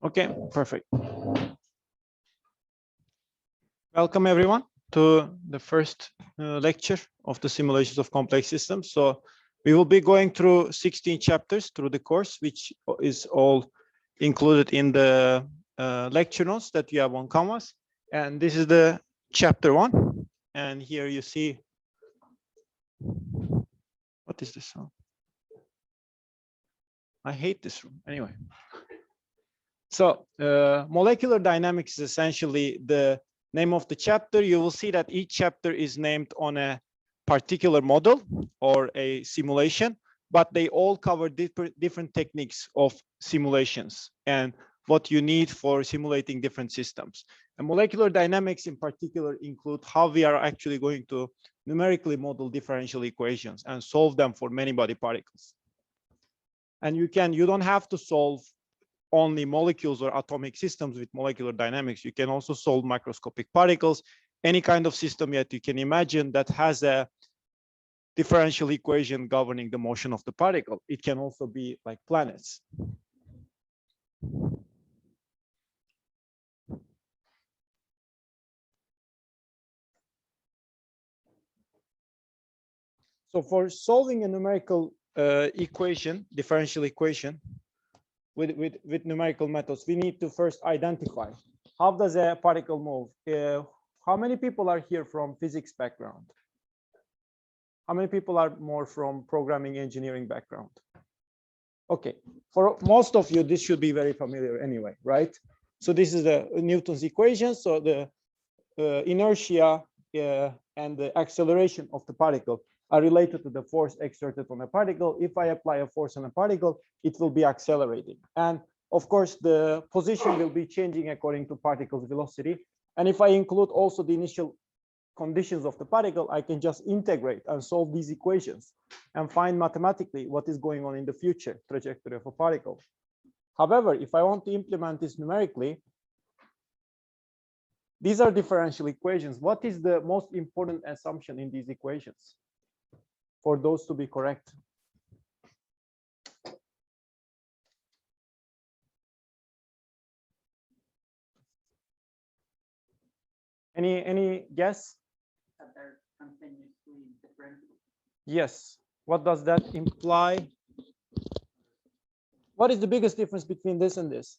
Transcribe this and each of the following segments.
Okay, perfect. Welcome everyone to the first lecture of the simulations of complex systems. So we will be going through 16 chapters through the course, which is all included in the lecture notes that you have on Canvas. And this is the chapter 1. And here you see, what is this sound? I hate this room. Anyway. So molecular dynamics is essentially the name of the chapter. You will see that each chapter is named on a particular model or a simulation, but they all cover different techniques of simulations and what you need for simulating different systems. And molecular dynamics in particular include how we are actually going to numerically model differential equations and solve them for many body particles. And you don't have to solve only molecules or atomic systems with molecular dynamics. You can also solve microscopic particles, any kind of system that you can imagine that has a differential equation governing the motion of the particle. It can also be like planets. So for solving a numerical differential equation, with numerical methods, we need to first identify how does a particle move. How many people are here from physics background? How many people are more from programming engineering background? Okay, for most of you, this should be very familiar anyway, right? So this is the Newton's equation. So the inertia and the acceleration of the particle are related to the force exerted on a particle. If I apply a force on a particle, it will be accelerating. And of course, the position will be changing according to particle's velocity. And if I include also the initial conditions of the particle, I can just integrate and solve these equations and find mathematically what is going on in the future trajectory of a particle. However, if I want to implement this numerically, these are differential equations. What is the most important assumption in these equations for those to be correct? Any guess? That they're continuously differential. Yes. What does that imply? What is the biggest difference between this and this?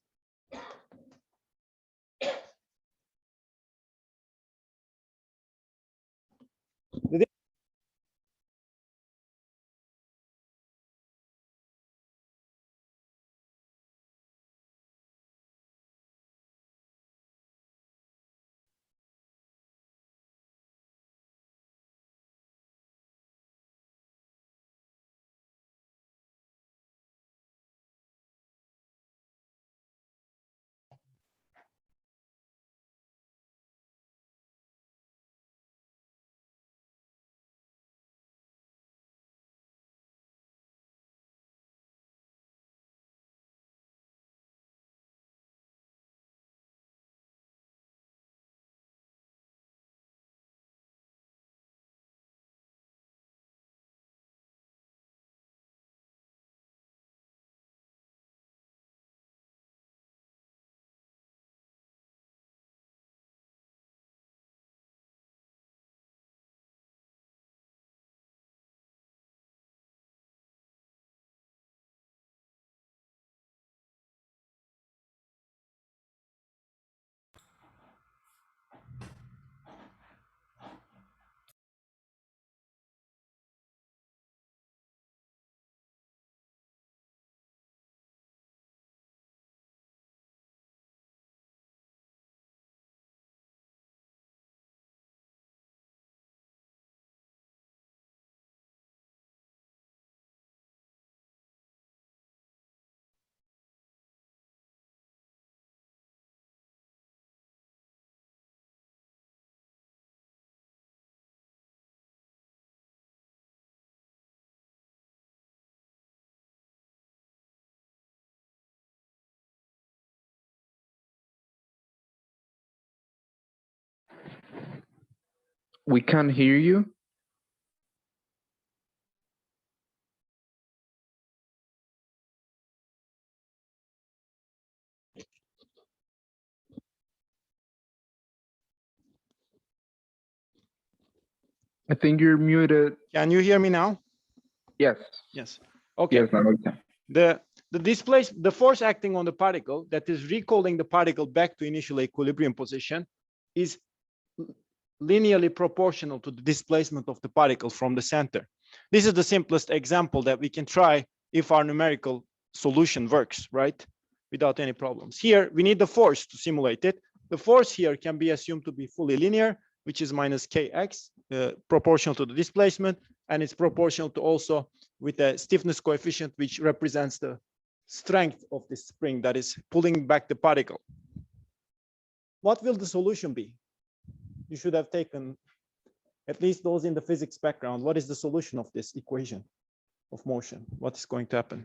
We can't hear you. I think you're muted. Can you hear me now? Yes. Yes. Okay. Yes, now we can. The force acting on the particle that is recalling the particle back to initial equilibrium position is linearly proportional to the displacement of the particle from the center. This is the simplest example that we can try if our numerical solution works, right? Without any problems. Here, we need the force to simulate it. The force here can be assumed to be fully linear, which is minus kx, proportional to the displacement, and it's proportional to also with a stiffness coefficient, which represents the strength of the spring that is pulling back the particle. What will the solution be? You should have taken, at least those in the physics background, what is the solution of this equation of motion? What is going to happen?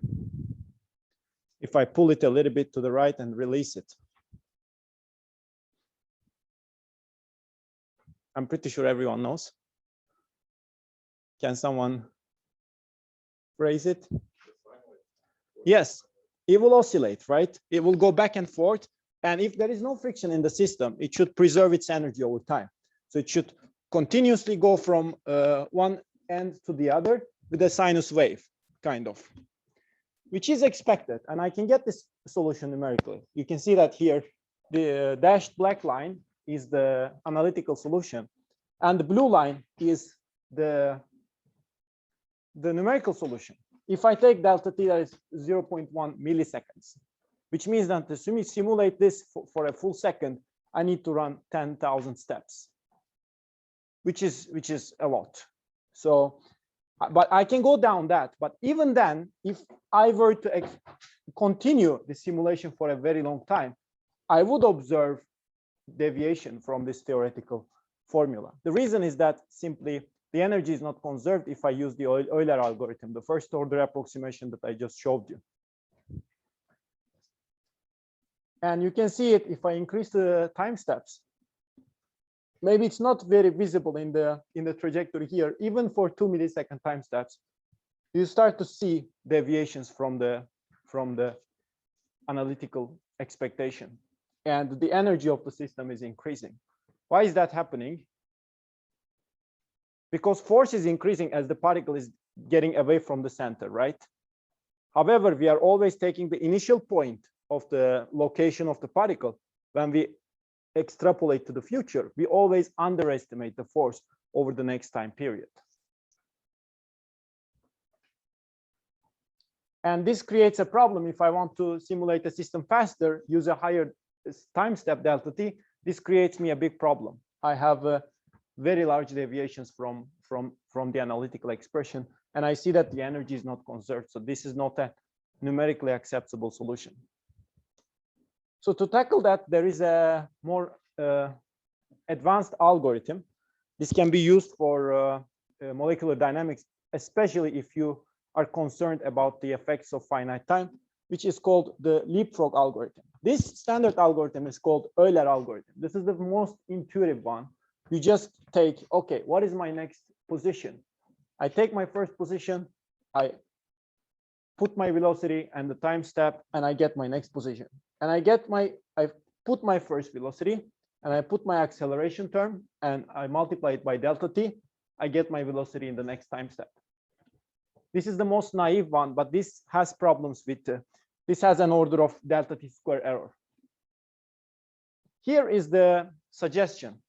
If I pull it a little bit to the right and release it. I'm pretty sure everyone knows. Can someone phrase it? Yes, it will oscillate, right? It will go back and forth. And if there is no friction in the system, it should preserve its energy over time. So it should continuously go from one end to the other with a sinus wave, kind of, which is expected. And I can get this solution numerically. You can see that here, the dashed black line is the analytical solution. And the blue line is the numerical solution. If I take delta t, that is 0.1 milliseconds, which means that to simulate this for a full second, I need to run 10,000 steps, which is a lot. So, but I can go down that. But even then, if I were to continue the simulation for a very long time, I would observe deviation from this theoretical formula. The reason is that simply the energy is not conserved if I use the Euler algorithm, the first order approximation that I just showed you. And you can see it if I increase the time steps. Maybe it's not very visible in the trajectory here. Even for 2 millisecond time steps, you start to see deviations from the analytical expectation. And the energy of the system is increasing. Why is that happening? Because force is increasing as the particle is getting away from the center, right? However, we are always taking the initial point of the location of the particle. When we extrapolate to the future, we always underestimate the force over the next time period. And this creates a problem. If I want to simulate a system faster, use a higher time step delta t, this creates me a big problem. I have very large deviations from the analytical expression, and I see that the energy is not conserved. So this is not a numerically acceptable solution. So to tackle that, there is a more advanced algorithm. This can be used for molecular dynamics, especially if you are concerned about the effects of finite time, which is called the Leapfrog algorithm. This standard algorithm is called Euler algorithm. This is the most intuitive one. You just take, okay, what is my next position? I take my first position, I put my velocity and the time step, and I get my next position. And I put my first velocity, and I put my acceleration term, and I multiply it by delta t. I get my velocity in the next time step. This is the most naive one, but this has problems with, this has an order of delta t square error. Here is the suggestion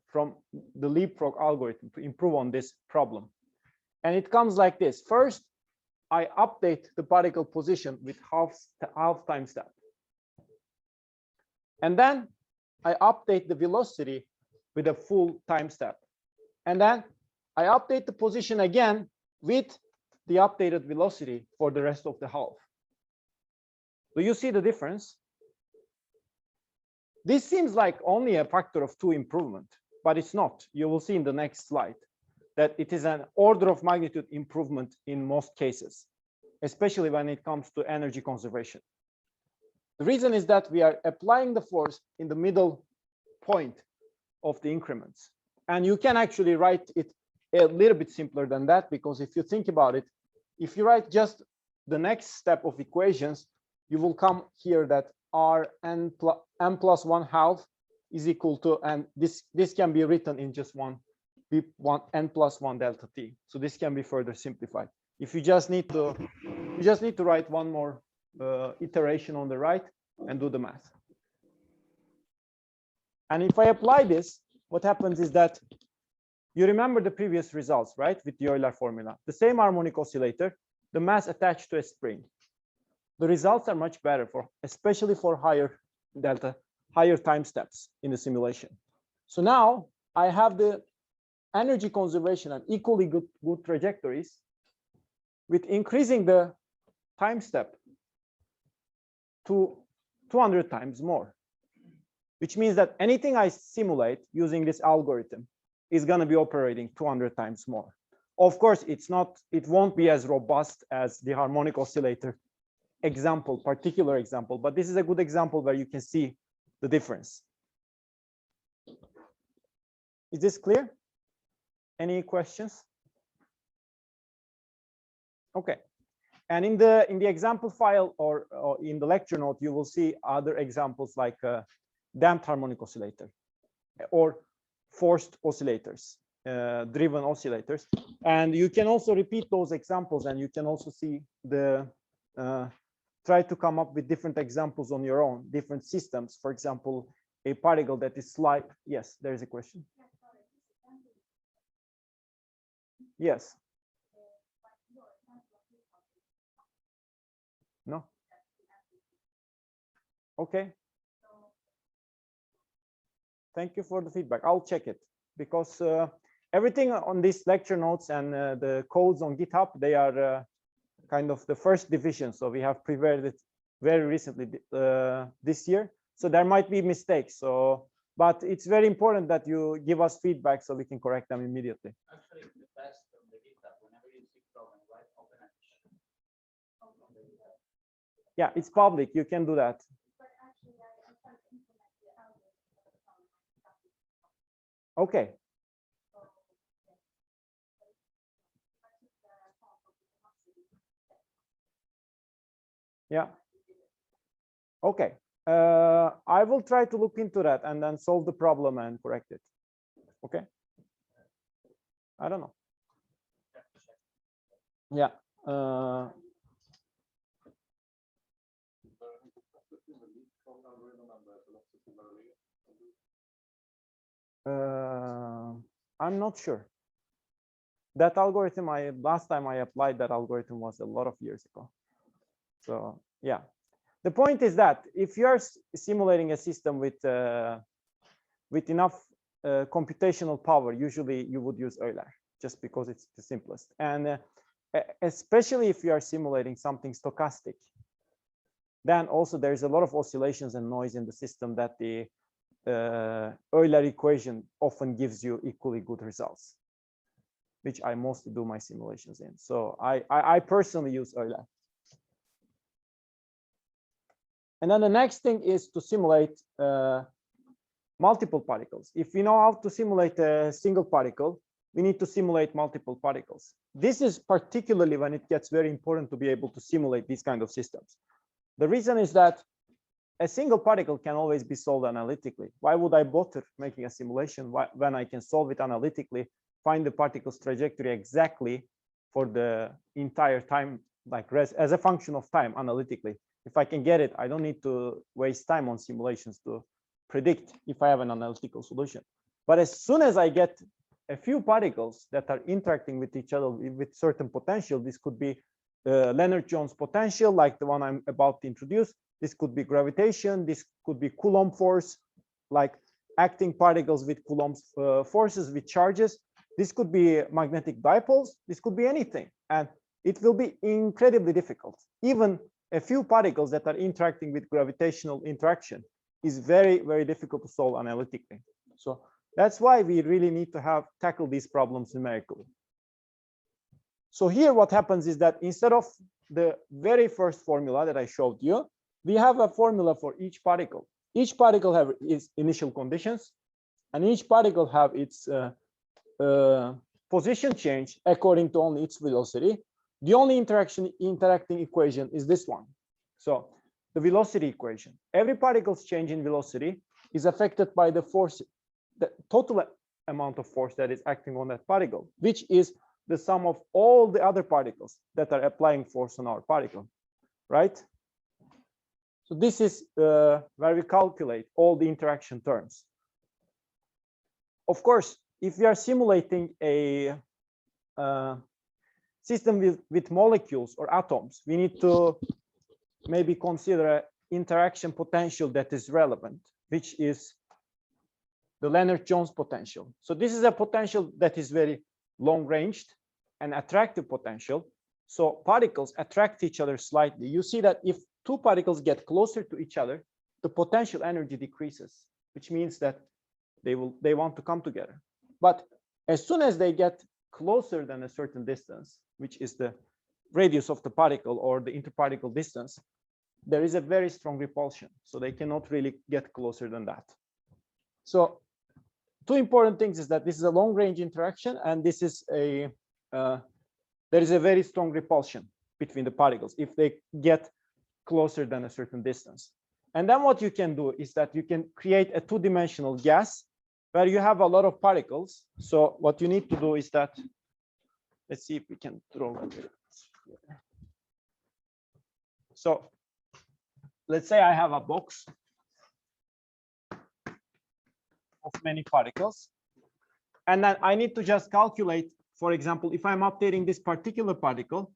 from the Leapfrog algorithm to improve on this problem. And it comes like this. First, I update the particle position with half time step. And then I update the velocity with a full time step. And then I update the position again with the updated velocity for the rest of the half. Do you see the difference? This seems like only a factor of 2 improvement, but it's not. You will see in the next slide that it is an order of magnitude improvement in most cases, especially when it comes to energy conservation. The reason is that we are applying the force in the middle point of the increments. And you can actually write it a little bit simpler than that, because if you think about it, if you write just the next step of equations, you will come here that Rn plus 1/2 is equal to, and this can be written in just one V1 n plus 1 delta t. So this can be further simplified. If you just need to write one more iteration on the right and do the math. And if I apply this, what happens is that you remember the previous results, right? With the Euler formula, the same harmonic oscillator, the mass attached to a spring. The results are much better especially for higher time steps in the simulation. So now I have the energy conservation and equally good trajectories with increasing the time step to 200 times more, which means that anything I simulate using this algorithm is going to be operating 200 times more. Of course, it won't be as robust as the harmonic oscillator particular example, but this is a good example where you can see the difference. Is this clear? Any questions? Okay. And in the example file or in the lecture note, you will see other examples like damped harmonic oscillator or forced oscillators, driven oscillators. And you can also repeat those examples, and you can also see try to come up with different examples on your own, different systems. For example, a particle that is slight. Yes, there is a question. Yes. No. Okay. Thank you for the feedback. I'll check it because everything on these lecture notes and the codes on GitHub, they are kind of the first division. So we have prepared it very recently this year. So there might be mistakes. So, but it's very important that you give us feedback so we can correct them immediately. Actually, the best from the GitHub, whenever you see problem, right, open it. Yeah, it's public. You can do that. Okay. Yeah. Okay. I will try to look into that and then solve the problem and correct it. Okay. I don't know. Yeah. I'm not sure. That algorithm, last time I applied that algorithm was a lot of years ago. So yeah, the point is that if you are simulating a system with enough computational power, usually you would use Euler just because it's the simplest. And especially if you are simulating something stochastic, then also there's a lot of oscillations and noise in the system that the Euler equation often gives you equally good results, which I mostly do my simulations in. So I personally use Euler. And then the next thing is to simulate multiple particles. If we know how to simulate a single particle, we need to simulate multiple particles. This is particularly when it gets very important to be able to simulate these kind of systems. The reason is that a single particle can always be solved analytically. Why would I bother making a simulation when I can solve it analytically, find the particle's trajectory exactly for the entire time, like as a function of time analytically? If I can get it, I don't need to waste time on simulations to predict if I have an analytical solution. But as soon as I get a few particles that are interacting with each other with certain potential, this could be Lennard Jones potential, like the one I'm about to introduce. This could be gravitation. This could be Coulomb force, like acting particles with Coulomb's forces with charges. This could be magnetic dipoles. This could be anything. And it will be incredibly difficult. Even a few particles that are interacting with gravitational interaction is very, very difficult to solve analytically. So that's why we really need to tackle these problems numerically. So here what happens is that instead of the very first formula that I showed you, we have a formula for each particle. Each particle have its initial conditions, and each particle have its position change according to only its velocity. The only interacting equation is this one. So the velocity equation. Every particle's change in velocity is affected by the force, the total amount of force that is acting on that particle, which is the sum of all the other particles that are applying force on our particle, right? So this is where we calculate all the interaction terms. Of course, if we are simulating a system with molecules or atoms, we need to maybe consider an interaction potential that is relevant, which is the Lennard Jones potential. So this is a potential that is very long ranged and attractive potential. So particles attract each other slightly. You see that if two particles get closer to each other, the potential energy decreases, which means that they want to come together. But as soon as they get closer than a certain distance, which is the radius of the particle or the interparticle distance, there is a very strong repulsion. So they cannot really get closer than that. So two important things is that this is a long range interaction, and this is a there is a very strong repulsion between the particles if they get closer than a certain distance. And then what you can do is that you can create a two-dimensional gas where you have a lot of particles. So what you need to do is that, let's see if we can draw it. So let's say I have a box of many particles, and then I need to just calculate, for example, if I'm updating this particular particle,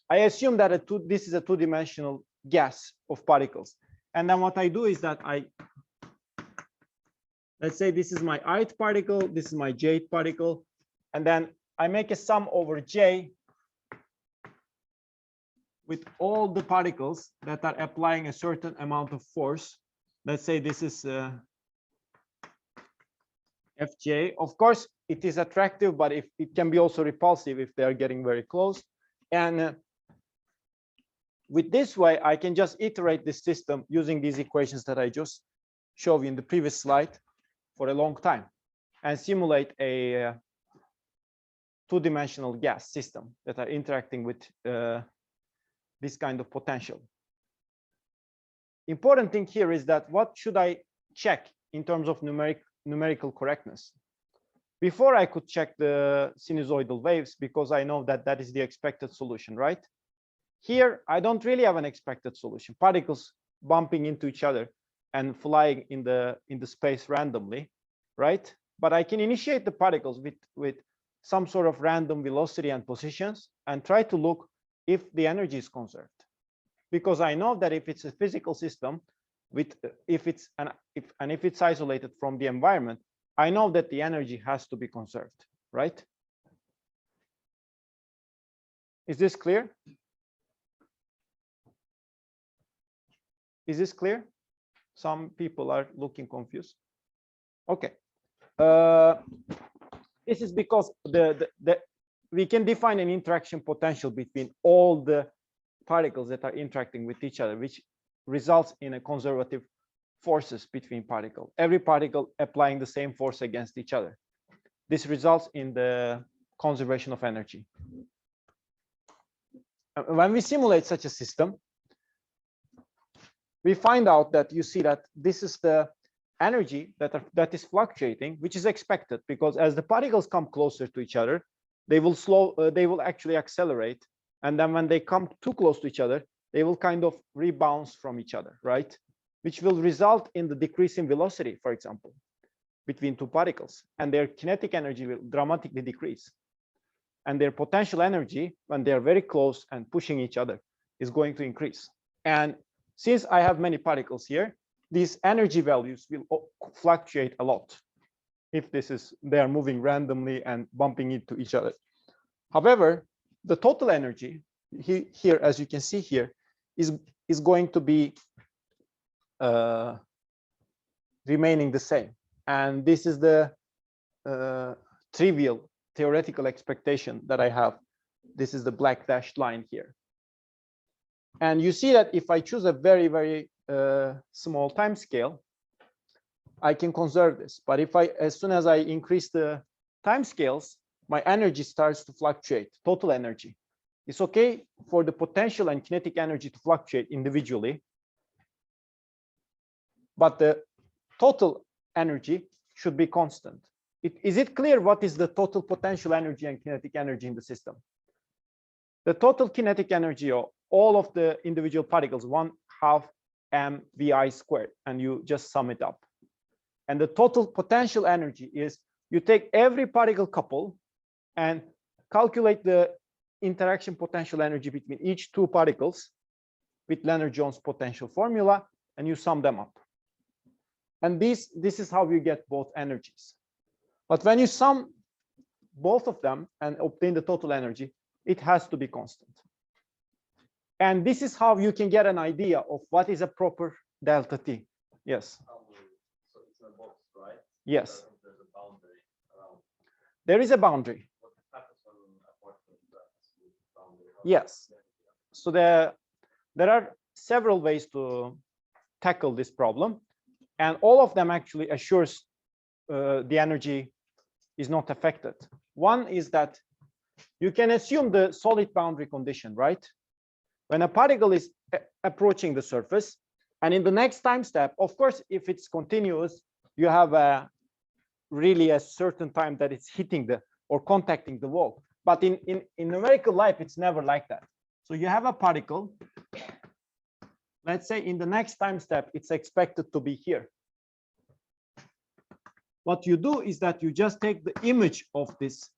I assume that this is a two-dimensional gas of particles. And then what I do is that let's say this is my ith particle, this is my jth particle, and then I make a sum over j with all the particles that are applying a certain amount of force. Let's say this is fj. Of course, it is attractive, but it can be also repulsive if they are getting very close. And with this way, I can just iterate this system using these equations that I just showed you in the previous slide for a long time and simulate a two-dimensional gas system that are interacting with this kind of potential. Important thing here is that what should I check in terms of numerical correctness? Before I could check the sinusoidal waves because I know that that is the expected solution, right? Here, I don't really have an expected solution. Particles bumping into each other and flying in the space randomly, right? But I can initiate the particles with some sort of random velocity and positions and try to look if the energy is conserved. Because I know that if it's a physical system, if it's isolated from the environment, I know that the energy has to be conserved, right? Is this clear? Is this clear? Some people are looking confused. Okay. This is because we can define an interaction potential between all the particles that are interacting with each other, which results in a conservative forces between particles. Every particle applying the same force against each other. This results in the conservation of energy. When we simulate such a system, we find out that you see that this is the energy that is fluctuating, which is expected because as the particles come closer to each other, they will actually accelerate, and then when they come too close to each other, they will kind of rebound from each other, right? Which will result in the decrease in velocity, for example, between two particles, and their kinetic energy will dramatically decrease, and their potential energy when they are very close and pushing each other is going to increase. And since I have many particles here, these energy values will fluctuate a lot if they are moving randomly and bumping into each other. However, the total energy here, as you can see here, is going to be remaining the same. And this is the trivial theoretical expectation that I have. This is the black dashed line here. And you see that if I choose a very, very small time scale, I can conserve this. But as soon as I increase the time scales, my energy starts to fluctuate, total energy. It's okay for the potential and kinetic energy to fluctuate individually, but the total energy should be constant. Is it clear what is the total potential energy and kinetic energy in the system? The total kinetic energy of all of the individual particles, 1/2 mvi squared, and you just sum it up. And the total potential energy is, you take every particle couple and calculate the interaction potential energy between each two particles with Lennard Jones potential formula, and you sum them up. And this is how you get both energies. But when you sum both of them and obtain the total energy, it has to be constant. And this is how you can get an idea of what is a proper delta T. Yes. So it's a box, right? Yes. There's a boundary around. There is a boundary. What happens when a particle interacts with the boundary? Yes. So there are several ways to tackle this problem, and all of them actually assures the energy is not affected. One is that you can assume the solid boundary condition, right? When a particle is approaching the surface, and in the next time step, of course, if it's continuous, you have really a certain time that it's hitting or contacting the wall. But in numerical life, it's never like that. So you have a particle. Let's say in the next time step, it's expected to be here. What you do is that you just take the image of this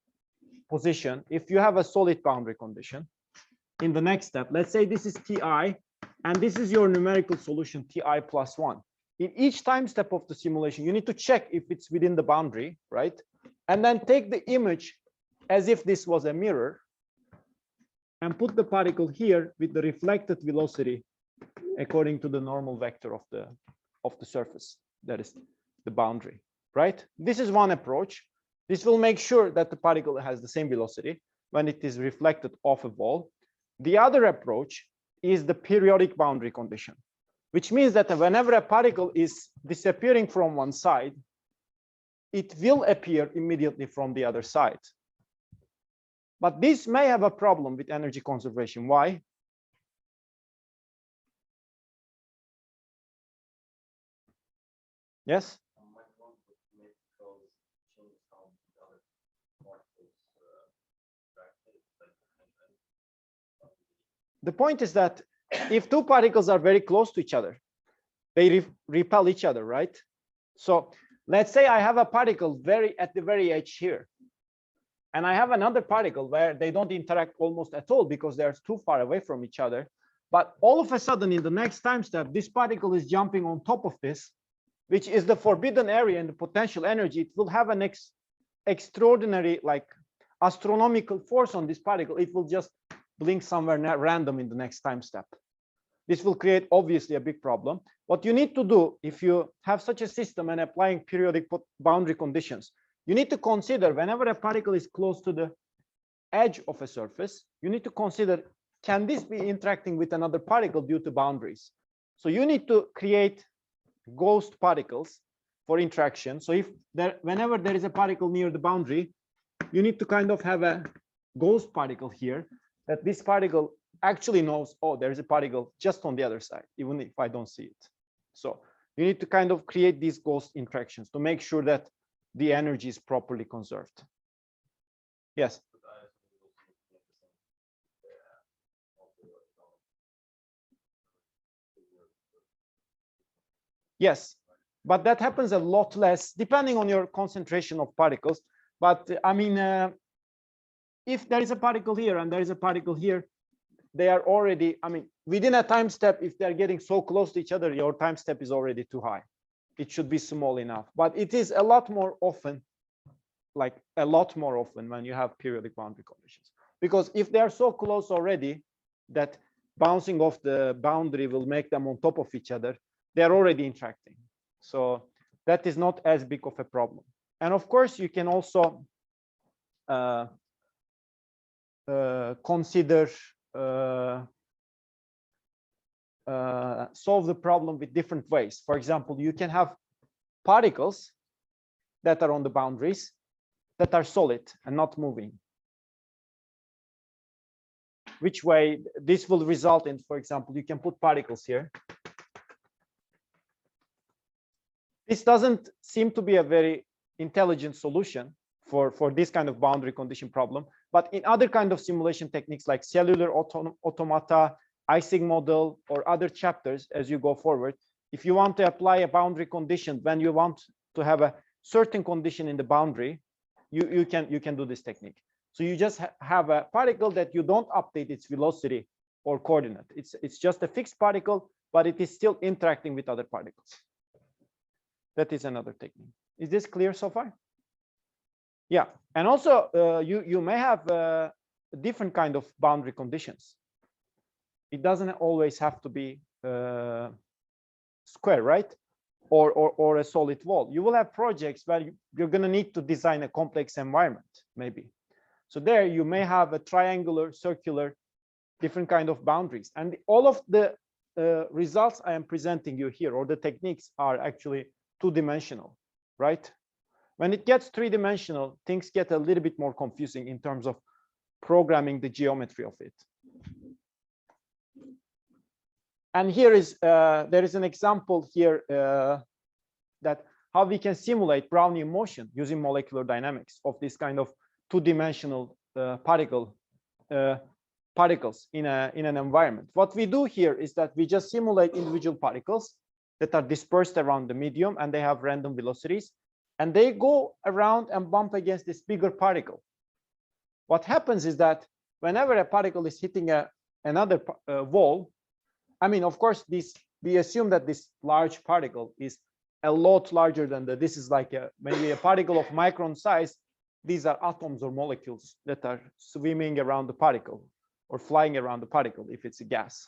position. If you have a solid boundary condition, in the next step, let's say this is Ti, and this is your numerical solution, Ti plus 1. In each time step of the simulation, you need to check if it's within the boundary, right? And then take the image as if this was a mirror and put the particle here with the reflected velocity according to the normal vector of the surface, that is the boundary, right? This is one approach. This will make sure that the particle has the same velocity when it is reflected off a wall. The other approach is the periodic boundary condition, which means that whenever a particle is disappearing from one side, it will appear immediately from the other side. But this may have a problem with energy conservation. Why? Yes? The point is that if two particles are very close to each other, they repel each other, right? So let's say I have a particle at the very edge here, and I have another particle where they don't interact almost at all because they're too far away from each other. But all of a sudden, in the next time step, this particle is jumping on top of this, which is the forbidden area and the potential energy. It will have an extraordinary, like astronomical force on this particle. It will just blink somewhere random in the next time step. This will create obviously a big problem. What you need to do if you have such a system and applying periodic boundary conditions, you need to consider whenever a particle is close to the edge of a surface, you need to consider, can this be interacting with another particle due to boundaries? So you need to create ghost particles for interaction. So whenever there is a particle near the boundary, you need to kind of have a ghost particle here, that this particle actually knows, oh, there is a particle just on the other side, even if I don't see it. So you need to kind of create these ghost interactions to make sure that the energy is properly conserved. Yes. Yes, but that happens a lot less depending on your concentration of particles. But I mean, if there is a particle here and there is a particle here, they are already, I mean, within a time step, if they're getting so close to each other, your time step is already too high. It should be small enough, but it is a lot more often, like a lot more often when you have periodic boundary conditions. Because if they are so close already that bouncing off the boundary will make them on top of each other, they're already interacting. So that is not as big of a problem. And of course, you can also consider solve the problem with different ways. For example, you can have particles that are on the boundaries that are solid and not moving. Which way this will result in, for example, you can put particles here. This doesn't seem to be a very intelligent solution for this kind of boundary condition problem. But in other kind of simulation techniques like cellular automata, Ising model, or other chapters as you go forward, if you want to apply a boundary condition when you want to have a certain condition in the boundary, you can do this technique. So you just have a particle that you don't update its velocity or coordinate. It's just a fixed particle, but it is still interacting with other particles. That is another technique. Is this clear so far? Yeah, and also you may have a different kind of boundary conditions. It doesn't always have to be square, right? Or a solid wall. You will have projects where you're going to need to design a complex environment, maybe. So there you may have a triangular, circular, different kind of boundaries. And all of the results I am presenting you here, or the techniques, are actually two-dimensional, right? When it gets three-dimensional, things get a little bit more confusing in terms of programming the geometry of it. And here is there is an example here that how we can simulate Brownian motion using molecular dynamics of this kind of two-dimensional particles in an environment. What we do here is that we just simulate individual particles that are dispersed around the medium, and they have random velocities, and they go around and bump against this bigger particle. What happens is that whenever a particle is hitting another wall, I mean, of course, we assume that this large particle is a lot larger than this is like maybe a particle of micron size. These are atoms or molecules that are swimming around the particle or flying around the particle if it's a gas.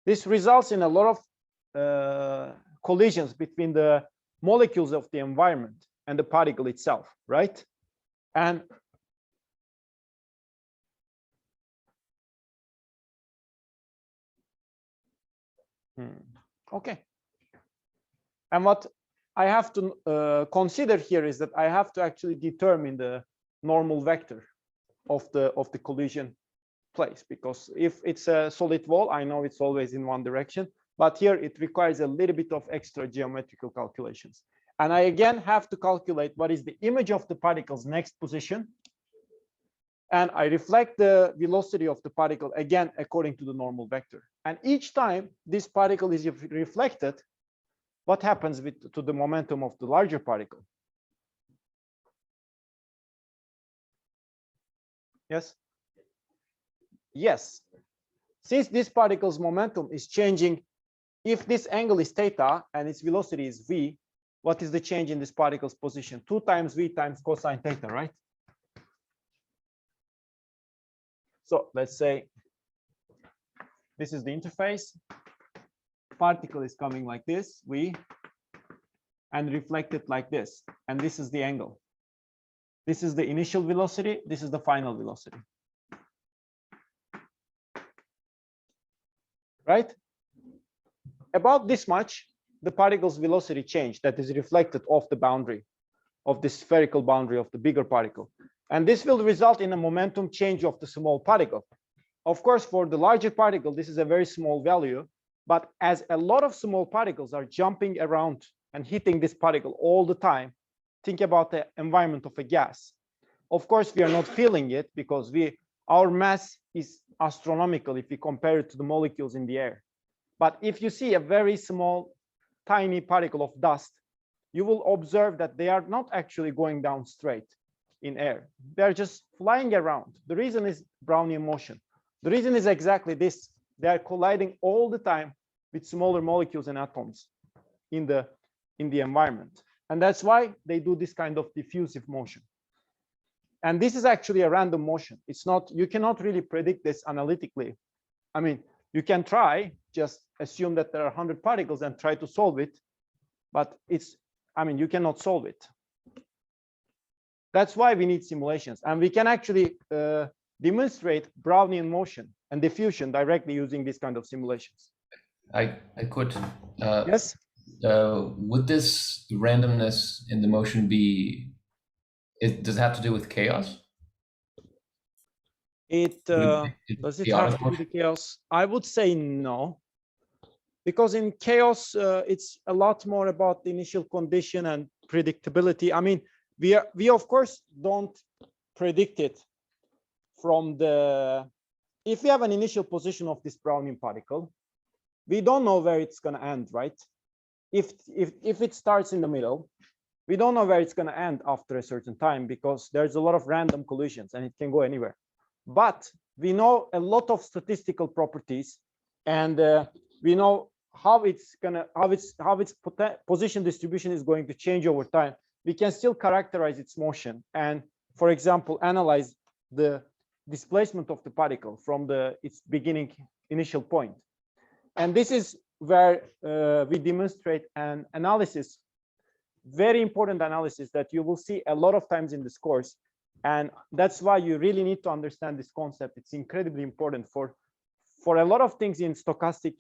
This results in a lot of collisions between the molecules of the environment and the particle itself, right? And okay. And what I have to consider here is that I have to actually determine the normal vector of the collision place, because if it's a solid wall, I know it's always in one direction, but here it requires a little bit of extra geometrical calculations. And I again have to calculate what is the image of the particle's next position, and I reflect the velocity of the particle again according to the normal vector. And each time this particle is reflected, what happens to the momentum of the larger particle? Yes? Yes. Since this particle's momentum is changing, if this angle is theta and its velocity is v, what is the change in this particle's position? 2 times v times cosine theta, right? So let's say this is the interface. Particle is coming like this, v, and reflected like this. And this is the angle. This is the initial velocity. This is the final velocity. Right? About this much, the particle's velocity change that is reflected off the boundary of the spherical boundary of the bigger particle. And this will result in a momentum change of the small particle. Of course, for the larger particle, this is a very small value. But as a lot of small particles are jumping around and hitting this particle all the time, think about the environment of a gas. Of course, we are not feeling it because our mass is astronomical if we compare it to the molecules in the air. But if you see a very small, tiny particle of dust, you will observe that they are not actually going down straight in air. They're just flying around. The reason is Brownian motion. The reason is exactly this. They are colliding all the time with smaller molecules and atoms in the environment. And that's why they do this kind of diffusive motion. And this is actually a random motion. It's not, you cannot really predict this analytically. I mean, you can try, just assume that there are 100 particles and try to solve it, but you cannot solve it. That's why we need simulations. And we can actually demonstrate Brownian motion and diffusion directly using these kind of simulations. I could. Yes. Would this randomness in the motion be? Does it have to do with chaos? Does it have to do with chaos? I would say no, because in chaos it's a lot more about the initial condition and predictability. I mean, we of course don't predict it from the, if we have an initial position of this Brownian particle, we don't know where it's going to end, right? If it starts in the middle, we don't know where it's going to end after a certain time, because there's a lot of random collisions and it can go anywhere. But we know a lot of statistical properties, and we know how its position distribution is going to change over time. We can still characterize its motion and, for example, analyze the displacement of the particle from its initial point. And this is where we demonstrate an analysis, very important analysis that you will see a lot of times in this course. And that's why you really need to understand this concept. It's incredibly important for a lot of things in stochastic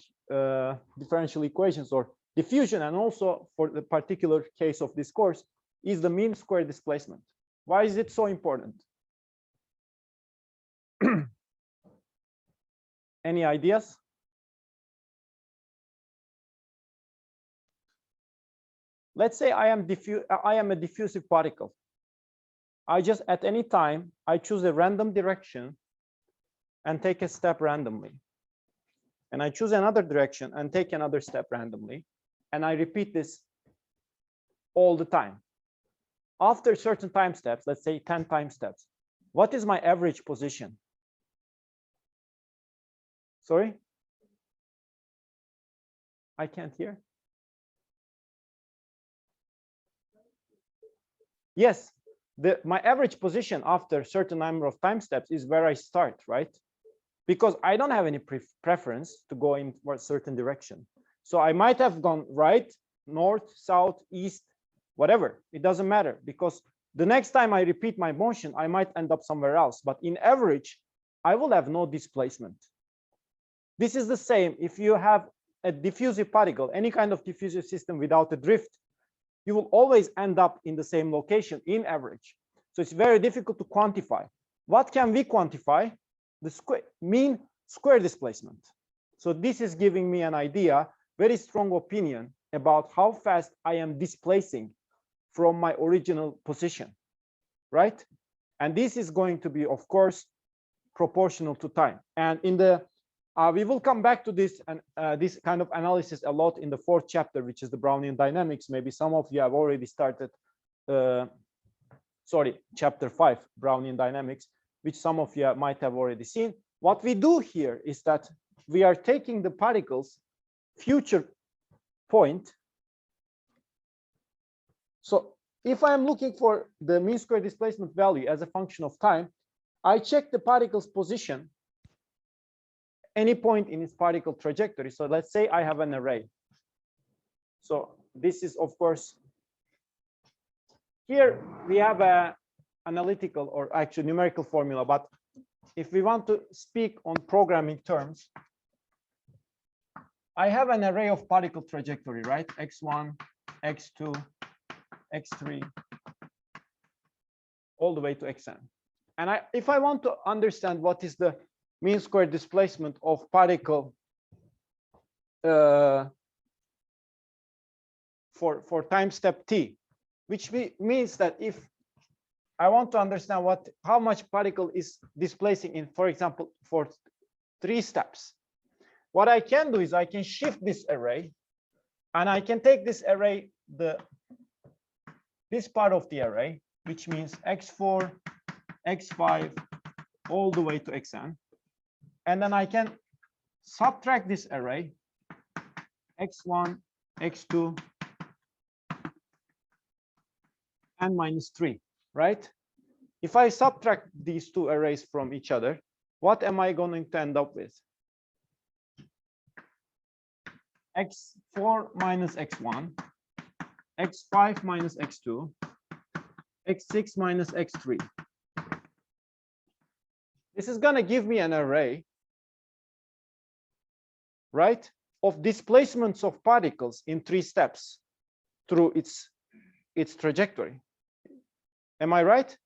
differential equations or diffusion, and also for the particular case of this course is the mean square displacement. Why is it so important? Any ideas? Let's say I am a diffusive particle. I just, at any time, I choose a random direction and take a step randomly. And I choose another direction and take another step randomly. And I repeat this all the time. After certain time steps, let's say 10 time steps, what is my average position? Sorry? I can't hear. Yes, my average position after a certain number of time steps is where I start, right? Because I don't have any preference to go in a certain direction. So I might have gone right, north, south, east, whatever. It doesn't matter, because the next time I repeat my motion, I might end up somewhere else. But in average, I will have no displacement. This is the same if you have a diffusive particle, any kind of diffusive system without a drift, you will always end up in the same location in average. So it's very difficult to quantify. What can we quantify? The mean square displacement. So this is giving me an idea, very strong opinion about how fast I am displacing from my original position, right? And this is going to be, of course, proportional to time. And in the we will come back to this and this kind of analysis a lot in the 4th chapter, which is the Brownian dynamics. Maybe some of you have already started, chapter 5, Brownian dynamics, which some of you might have already seen. What we do here is that we are taking the particle's future point. So if I am looking for the mean square displacement value as a function of time, I check the particle's position any point in its particle trajectory. So let's say I have an array. So this is, of course, here we have a analytical or actually numerical formula, but if we want to speak on programming terms, I have an array of particle trajectory, right? X1, X2, X3, all the way to Xn. And if I want to understand what is the mean square displacement of particle for time step t, which means that if I want to understand how much particle is displacing in, for example, for 3 steps, what I can do is I can shift this array, and I can take this array, this part of the array, which means X4, X5, all the way to Xn. And then I can subtract this array, X1, X2, and -3, right? If I subtract these 2 arrays from each other, what am I going to end up with? X4 minus X1, X5 minus X2, X6 minus X3. This is going to give me an array, right, of displacements of particles in 3 steps through its trajectory. Am I right?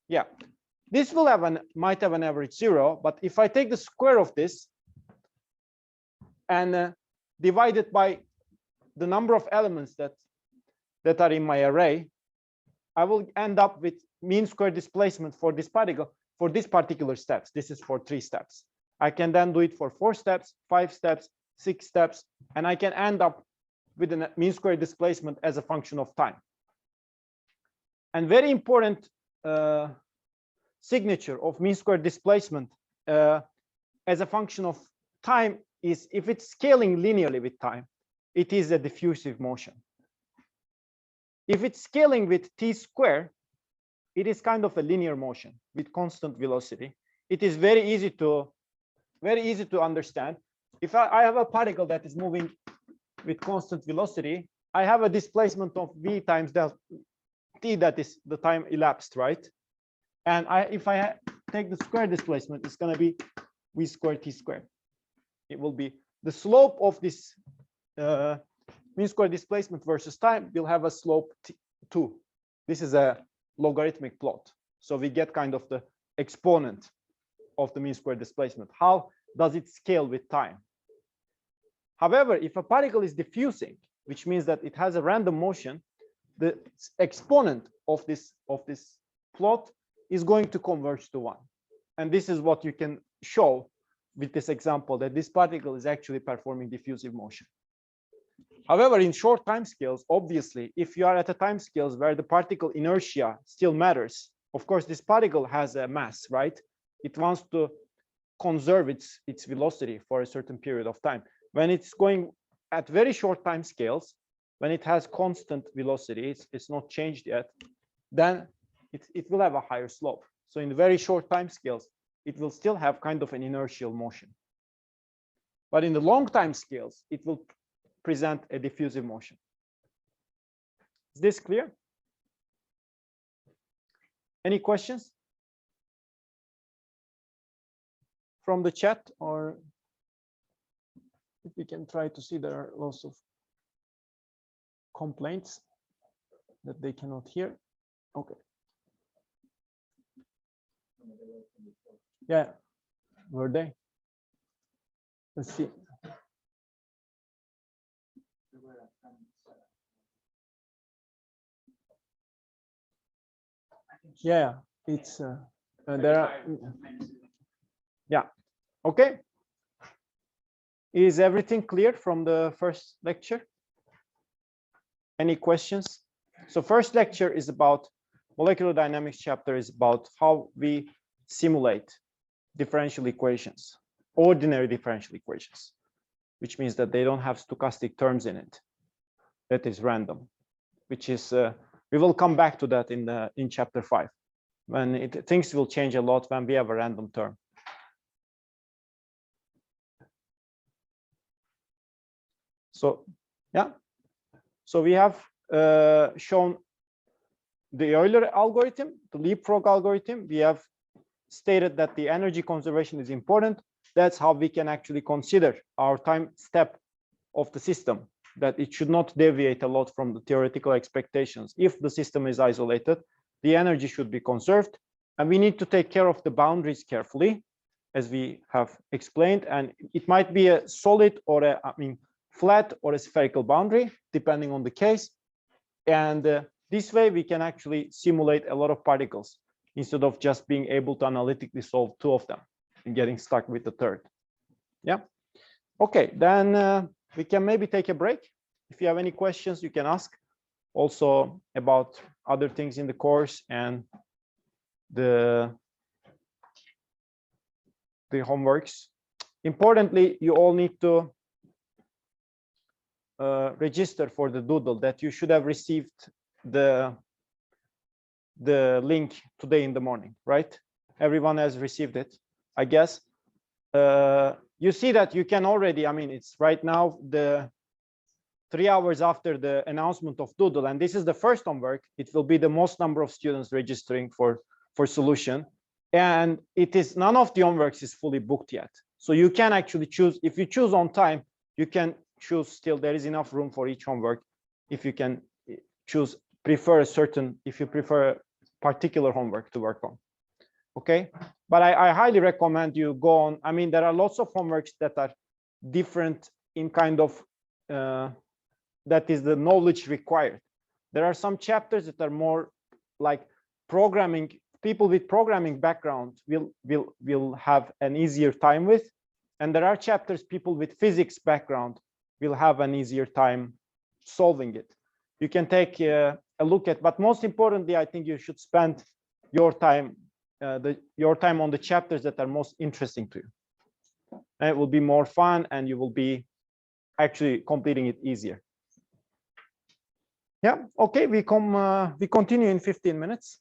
Yeah. This will might have an average 0, but if I take the square of this and divide it by the number of elements that are in my array, I will end up with mean square displacement for this particle for this particular steps. This is for 3 steps. I can then do it for 4 steps, 5 steps, 6 steps, and I can end up with a mean square displacement as a function of time. And very important signature of mean square displacement as a function of time is if it's scaling linearly with time, it is a diffusive motion. If it's scaling with t square, it is kind of a linear motion with constant velocity. It is very easy to understand. If I have a particle that is moving with constant velocity, I have a displacement of v times delta t, that is the time elapsed, right? And if I take the square displacement, it's going to be v squared t squared. It will be the slope of this mean square displacement versus time will have a slope 2. This is a logarithmic plot. So we get kind of the exponent of the mean square displacement. How does it scale with time? However, if a particle is diffusing, which means that it has a random motion, the exponent of this plot is going to converge to 1. And this is what you can show with this example, that this particle is actually performing diffusive motion. However, in short time scales, obviously, if you are at a time scales where the particle inertia still matters, of course, this particle has a mass, right? It wants to conserve its velocity for a certain period of time. When it's going at very short time scales, when it has constant velocity, it's not changed yet, then it will have a higher slope. So in the very short time scales, it will still have kind of an inertial motion. But in the long time scales, it will present a diffusive motion. Is this clear? Any questions from the chat, or if we can try to see, there are lots of complaints that they cannot hear. Okay. Yeah, were they? Let's see. Yeah, it's there are. Yeah. Okay. Is everything clear from the first lecture? Any questions? So first lecture is about molecular dynamics chapter, is about how we simulate differential equations, ordinary differential equations, which means that they don't have stochastic terms in it. That is random, which is we will come back to that in chapter 5, when things will change a lot when we have a random term. So yeah, so we have shown the Euler algorithm, the Leapfrog algorithm. We have stated that the energy conservation is important. That's how we can actually consider our time step of the system, that it should not deviate a lot from the theoretical expectations. If the system is isolated, the energy should be conserved, and we need to take care of the boundaries carefully, as we have explained. And it might be a solid or a, flat or a spherical boundary, depending on the case. And this way we can actually simulate a lot of particles instead of just being able to analytically solve 2 of them and getting stuck with the 3rd. Yeah. Okay, then we can maybe take a break. If you have any questions, you can ask also about other things in the course and the homeworks. Importantly, you all need to register for the doodle, that you should have received the link today in the morning, right? Everyone has received it, I guess. You see that you can already, it's right now the 3 hours after the announcement of doodle, and this is the first homework. It will be the most number of students registering for solution, and it is none of the homeworks is fully booked yet. So you can actually choose. If you choose on time, you can choose still. There is enough room for each homework. If you can choose, if you prefer a particular homework to work on. Okay, but I highly recommend you go on. There are lots of homeworks that are different in kind of that is the knowledge required. There are some chapters that are more like programming, people with programming background will have an easier time with, and there are chapters people with physics background will have an easier time solving it. You can take a look at, but most importantly, I think you should spend your time on the chapters that are most interesting to you. And it will be more fun, and you will be actually completing it easier. Yeah. Okay. We continue in 15 minutes.